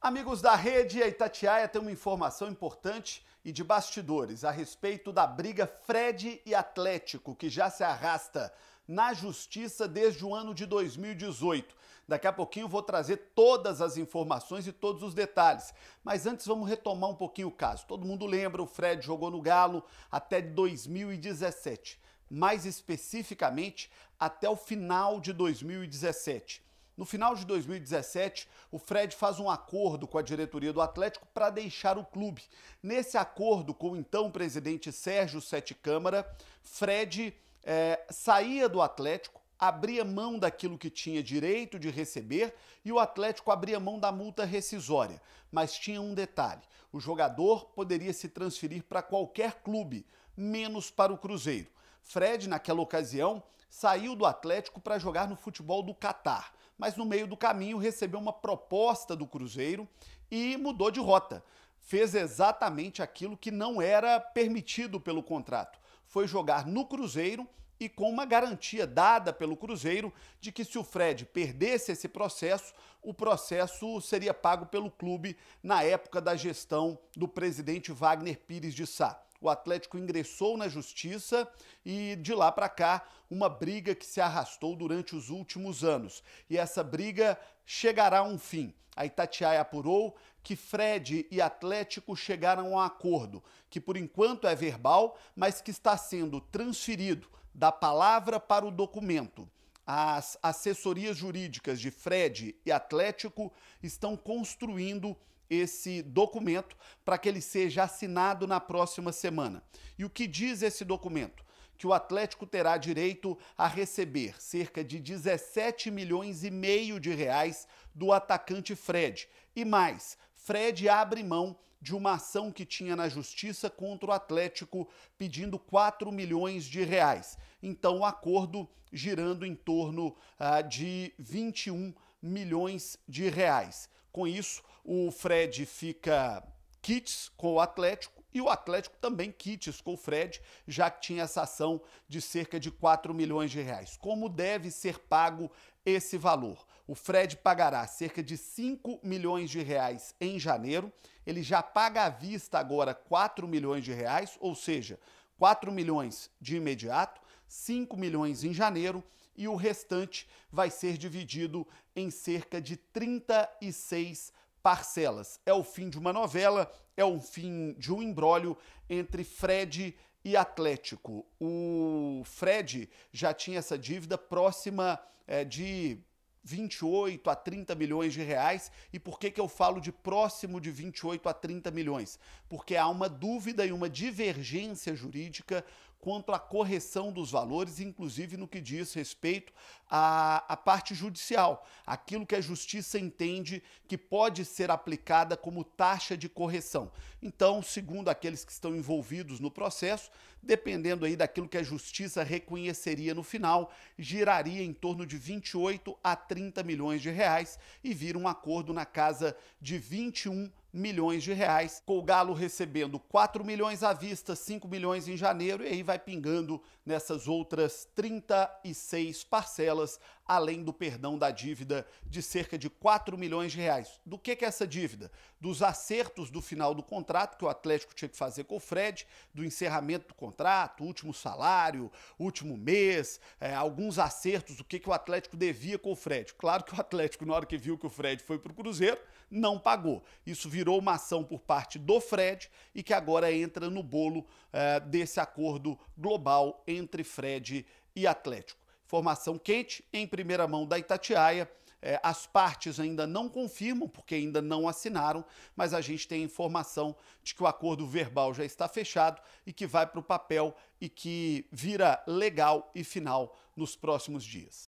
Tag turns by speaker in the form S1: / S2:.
S1: Amigos da rede, a Itatiaia tem uma informação importante e de bastidores a respeito da briga Fred e Atlético, que já se arrasta na justiça desde o ano de 2018. Daqui a pouquinho eu vou trazer todas as informações e todos os detalhes. Mas antes vamos retomar um pouquinho o caso. Todo mundo lembra, o Fred jogou no Galo até 2017. Mais especificamente, até o final de 2017. No final de 2017, o Fred faz um acordo com a diretoria do Atlético para deixar o clube. Nesse acordo com o então presidente Sérgio Sete Câmara, Fred saía do Atlético, abria mão daquilo que tinha direito de receber e o Atlético abria mão da multa rescisória. Mas tinha um detalhe: o jogador poderia se transferir para qualquer clube, menos para o Cruzeiro. Fred, naquela ocasião, saiu do Atlético para jogar no futebol do Catar, mas no meio do caminho recebeu uma proposta do Cruzeiro e mudou de rota. Fez exatamente aquilo que não era permitido pelo contrato. Foi jogar no Cruzeiro e com uma garantia dada pelo Cruzeiro de que se o Fred perdesse esse processo, o processo seria pago pelo clube na época da gestão do presidente Wagner Pires de Sá. O Atlético ingressou na justiça e de lá para cá uma briga que se arrastou durante os últimos anos. E essa briga chegará a um fim. A Itatiaia apurou que Fred e Atlético chegaram a um acordo, que por enquanto é verbal, mas que está sendo transferido da palavra para o documento. As assessorias jurídicas de Fred e Atlético estão construindo esse documento para que ele seja assinado na próxima semana. E o que diz esse documento? Que o Atlético terá direito a receber cerca de 17 milhões e meio de reais do atacante Fred. E mais, Fred abre mão de uma ação que tinha na justiça contra o Atlético pedindo 4 milhões de reais. Então o acordo girando em torno de 21 milhões de reais. Com isso, o Fred fica quites com o Atlético e o Atlético também quites com o Fred, já que tinha essa ação de cerca de 4 milhões de reais. Como deve ser pago esse valor? O Fred pagará cerca de 5 milhões de reais em janeiro, ele já paga à vista agora 4 milhões de reais, ou seja, 4 milhões de imediato, 5 milhões em janeiro e o restante vai ser dividido em cerca de 36 parcelas. É o fim de uma novela, é o fim de um imbróglio entre Fred e Atlético. O Fred já tinha essa dívida próxima de 28 a 30 milhões de reais. E por que eu falo de próximo de 28 a 30 milhões? Porque há uma dúvida e uma divergência jurídica quanto à correção dos valores, inclusive no que diz respeito à parte judicial, aquilo que a justiça entende que pode ser aplicada como taxa de correção. Então, segundo aqueles que estão envolvidos no processo, dependendo aí daquilo que a justiça reconheceria no final, giraria em torno de 28 a 30 milhões de reais e vira um acordo na casa de 21 milhões de reais, com o Galo recebendo 4 milhões à vista, 5 milhões em janeiro, e aí vai pingando nessas outras 36 parcelas, além do perdão da dívida de cerca de 4 milhões de reais. Do que é essa dívida? Dos acertos do final do contrato que o Atlético tinha que fazer com o Fred, do encerramento do contrato, último salário, último mês, alguns acertos, o que o Atlético devia com o Fred. Claro que o Atlético, na hora que viu que o Fred foi para o Cruzeiro, não pagou. Isso virou uma ação por parte do Fred e que agora entra no bolo desse acordo global entre Fred e Atlético. Informação quente, em primeira mão da Itatiaia. As partes ainda não confirmam, porque ainda não assinaram, mas a gente tem informação de que o acordo verbal já está fechado e que vai para o papel e que vira legal e final nos próximos dias.